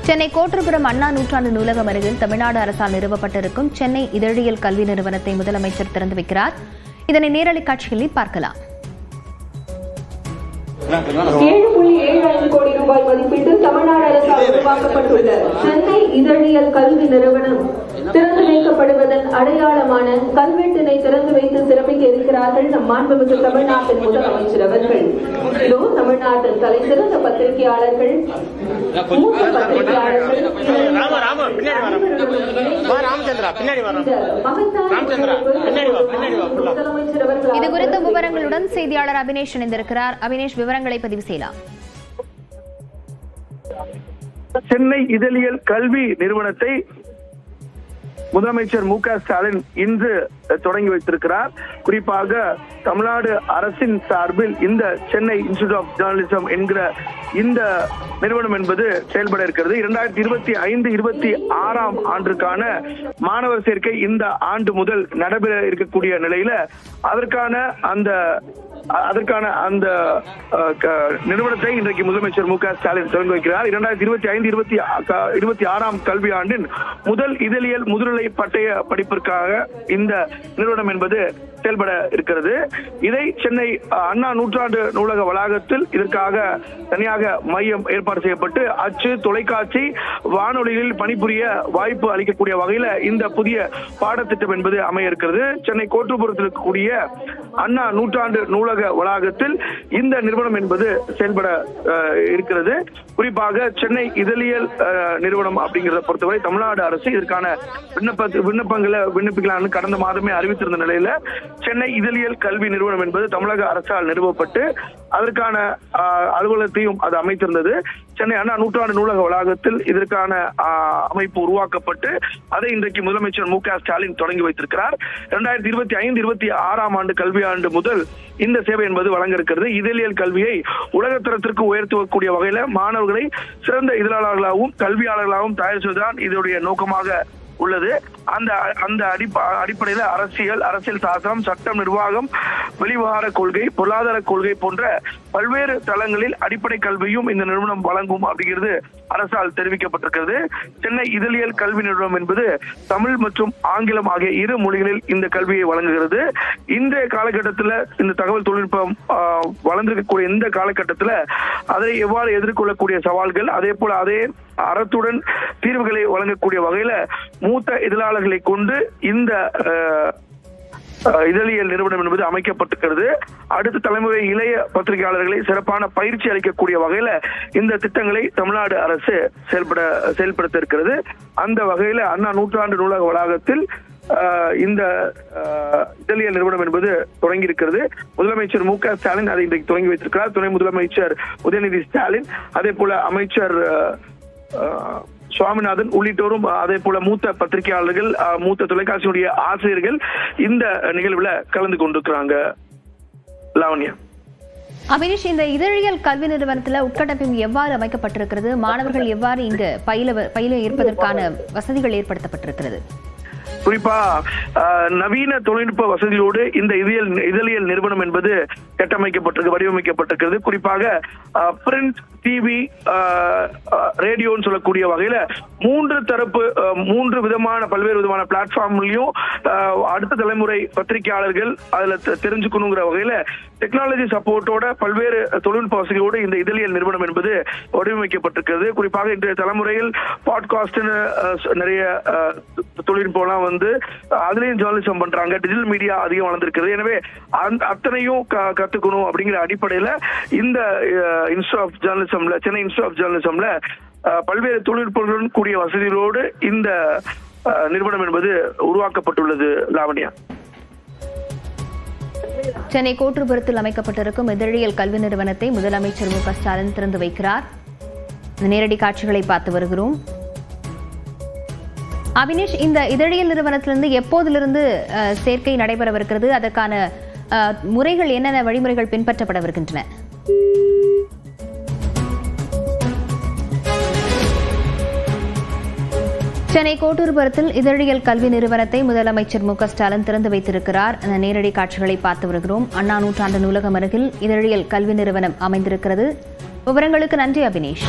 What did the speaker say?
சென்னை கோட்டூர்புரம் அண்ணா நூற்றாண்டு நூலகம் அருகில் தமிழ்நாடு அரசால் நிறுவப்பட்டிருக்கும் சென்னை இதழியல் கல்வி நிறுவனத்தை முதலமைச்சர் திறந்து வைக்கிறார். இதனை நேரலை காட்சிகளில் பார்க்கலாம். 7.75 கோடி ரூபாய் மதிப்பீட்டில் தமிழ்நாடு அரசால் உருவாக்கப்பட்டுள்ள சென்னை இதழியல் கல்வி நிறுவனம் திறந்து வைக்கப்படுவதன் அடையாளமான கல்வெட்டினை திறந்து வைத்து சிறப்பிக்க இருக்கிறார்கள் நம் மாண்புமிகு தமிழ்நாட்டின் முதலமைச்சர் அவர்கள். இதோ தமிழ்நாட்டின் தலைசிறந்த பத்திரிகையாளர்கள், மூத்த பத்திரிகையாளர்கள், இது குறித்த விவரங்களுடன் செய்தியாளர் அபினேஷ் இணைந்திருக்கிறார். அபினேஷ், விவரங்களை பதிவு செய்யலாம். சென்னை இதழியல் கல்வி நிறுவனத்தை முதலமைச்சர் மு.க. ஸ்டாலின் இன்று தொடங்கி வைத்திருக்கிறார். குறிப்பாக தமிழ்நாடு அரசின் சார்பில் இந்த சென்னை இன்ஸ்டிடியூட் ஆஃப் ஜேர்னலிசம் என்கிற இந்த நிறுவனம் என்பது செயல்பட இருக்கிறது. 2025-26 ஆண்டிற்கான மாணவர் சேர்க்கை இந்த ஆண்டு முதல் நடைபெற இருக்கக்கூடிய நிலையில அதற்கான அந்த நிறுவனத்தை இன்றைக்கு முதலமைச்சர் மு.க. ஸ்டாலின் தொடங்கி வைக்கிறார். 2025-26 கல்வி ஆண்டின் முதல் இதழியல் முதுநிலை பட்டய படிப்பிற்காக இந்த நிறுவனம் என்பது செயல்பட இருக்கிறது. இதை சென்னை அண்ணா நூற்றாண்டு நூலக வளாகத்தில் இதற்காக தனியாக மையம் ஏற்பாடு செய்யப்பட்டு அச்சு, தொலைக்காட்சி, வானொலியில் பணிபுரிய வாய்ப்பு அளிக்கக்கூடிய வகையில இந்த புதிய பாடத்திட்டம் என்பது அமைய இருக்கிறது. சென்னை கோட்டூர்புரத்தில் இருக்கக்கூடிய அண்ணா நூற்றாண்டு நூலக வளாகத்தில் இந்த நிறுவனம் என்பது செயல்பட இருக்கிறது. குறிப்பாக சென்னை இதழியல் நிறுவனம் அப்படிங்கிறத பொறுத்தவரை தமிழ்நாடு அரசு இதற்கான விண்ணப்பங்களை விண்ணப்பிக்கலாம்னு கடந்த மாதமே அறிவித்திருந்த நிலையில சென்னை இதழியல் கல்வி நிறுவனம் என்பது தமிழக அரசால் நிறுவப்பட்டு அதற்கான அலுவலகத்தையும் அது அமைத்திருந்தது. சென்னை அண்ணா நூற்றாண்டு நூலக வளாகத்தில் இதற்கான அமைப்பு உருவாக்கப்பட்டு அதை இன்றைக்கு முதலமைச்சர் மு.க. ஸ்டாலின் தொடங்கி வைத்திருக்கிறார். 2025-26 கல்வியாண்டு முதல் இந்த சேவை என்பது வழங்க இருக்கிறது. இதழியல் கல்வியை உலகத்தரத்திற்கு உயர்த்தக்கூடிய வகையில மாணவர்களை சிறந்த இதழாளர்களாகவும் கல்வியாளர்களாகவும் தயார் செய்வதுதான் இதனுடைய நோக்கமாக உள்ளது. அந்த அடிப்படையில் அரசியல் சாசனம், சட்டம், நிர்வாகம், வெளிவிவகார கொள்கை, பொருளாதார கொள்கை போன்ற பல்வேறு தளங்களில் அடிப்படை கல்வியும் இந்த நிறுவனம் வழங்கும் அப்படிங்கிறது அரசால் தெரிவிக்கப்பட்டிருக்கிறது. சென்னை இதழியல் கல்வி நிறுவனம் என்பது தமிழ் மற்றும் ஆங்கிலம் ஆகிய இரு மொழிகளில் இந்த கல்வியை வழங்குகிறது. இன்றைய காலகட்டத்தில் இந்த தகவல் தொழில்நுட்பம் வளர்ந்திருக்கக்கூடிய இந்த காலகட்டத்தில் அதை எவ்வாறு எதிர்கொள்ளக்கூடிய சவால்கள், அதே போல அதே அறத்துடன் தீர்வுகளை வழங்கக்கூடிய வகையில மூத்த இதழாளர்களை கொண்டு இந்த இதழியல் நிறுவனம் என்பது அமைக்கப்பட்டிருக்கிறது. அடுத்த தலைமுறை இளைய பத்திரிகையாளர்களை சிறப்பான பயிற்சி அளிக்கக்கூடிய வகையில இந்த திட்டங்களை தமிழ்நாடு அரசு செயல்படுத்த இருக்கிறது. அந்த வகையில அண்ணா நூற்றாண்டு நூலக வளாகத்தில் இந்த இதழியல் நிறுவனம் என்பது தொடங்கி இருக்கிறது. முதலமைச்சர் மு.க. ஸ்டாலின் அதை இன்றைக்கு தொடங்கி வைத்திருக்கிறார். துணை முதலமைச்சர் உதயநிதி ஸ்டாலின், அதே போல அமைச்சர் சுவாமிநாதன் உள்ளிட்டோரும், அதே போல மூத்த பத்திரிகையாளர்கள், மூத்த தொலைக்காட்சியுடைய ஆசிரியர்கள் இந்த நிகழ்வுல கலந்து கொண்டிருக்கிறாங்க. லாவண்யா. அபினேஷ், இந்த இதழியல் கல்வி நிறுவனத்துல உட்கட்டமைப்பு எவ்வாறு அமைக்கப்பட்டிருக்கிறது? மாணவர்கள் எவ்வாறு இங்கு பயில இருப்பதற்கான வசதிகள் ஏற்படுத்தப்பட்டிருக்கிறது? குறிப்பா நவீன தொழில்நுட்ப வசதியோடு இந்த இதழியல் நிறுவனம் என்பது வடிவமைக்கப்பட்டிருக்கிறது. குறிப்பாக பிரிண்ட், டிவி, ரேடியோன்னு சொல்லக்கூடிய வகையில பல்வேறு விதமான பிளாட்ஃபார்ம்லயும் அடுத்த தலைமுறை பத்திரிகையாளர்கள் அதுல தெரிஞ்சுக்கணுங்கிற வகையில டெக்னாலஜி சப்போர்ட்டோட பல்வேறு தொழில்நுட்ப வசதியோடு இந்த இதழியல் நிறுவனம் என்பது வடிவமைக்கப்பட்டிருக்கிறது. குறிப்பாக இன்றைய தலைமுறையில் பாட்காஸ்ட் நிறைய தொழில்நுட்பம்லாம் வந்து அதுலயும் ஜேர்னலிசம் பண்றாங்க. டிஜிட்டல் மீடியா அதிகம் வளர்ந்திருக்கிறது. எனவே அத்தனையும் கத்துக்கணும் அப்படிங்கிற அடிப்படையில இந்த இன்ஸ்டிடியூட் ஆஃப் ஜேர்னலிசம்ல, சென்னை இன்ஸ்டிடியூட் ஆஃப் ஜேர்னலிசம்ல பல்வேறு தொழில்நுட்பங்களுடன் கூடிய வசதிகளோடு இந்த நிறுவனம் என்பது உருவாக்கப்பட்டுள்ளது. லாவண்யா. சென்னை கோட்டூர்புரத்தில் அமைக்கப்பட்டிருக்கும் இதழியல் கல்வி நிறுவனத்தை முதலமைச்சர் மு.க. ஸ்டாலின் திறந்து வைக்கிறார். நேரடி காட்சிகளை பார்த்து வருகிறோம். அபினேஷ், இந்த இதழியல் நிறுவனத்திலிருந்து எப்போதிலிருந்து சேர்க்கை நடைபெறவிருக்கிறது? அதற்கான முறைகள் என்னென்ன வழிமுறைகள் பின்பற்றப்படவிருக்கின்றன? சென்னை கோட்டூர்புரத்தில் இதழியல் கல்வி நிறுவனத்தை முதலமைச்சர் மு.க. ஸ்டாலின் திறந்து வைத்திருக்கிறார். நேரடி காட்சிகளை பார்த்து வருகிறோம். அண்ணா நூற்றாண்டு நூலகம் அருகில் இதழியல் கல்வி நிறுவனம் அமைந்திருக்கிறது. விவரங்களுக்கு நன்றி அபினேஷ்.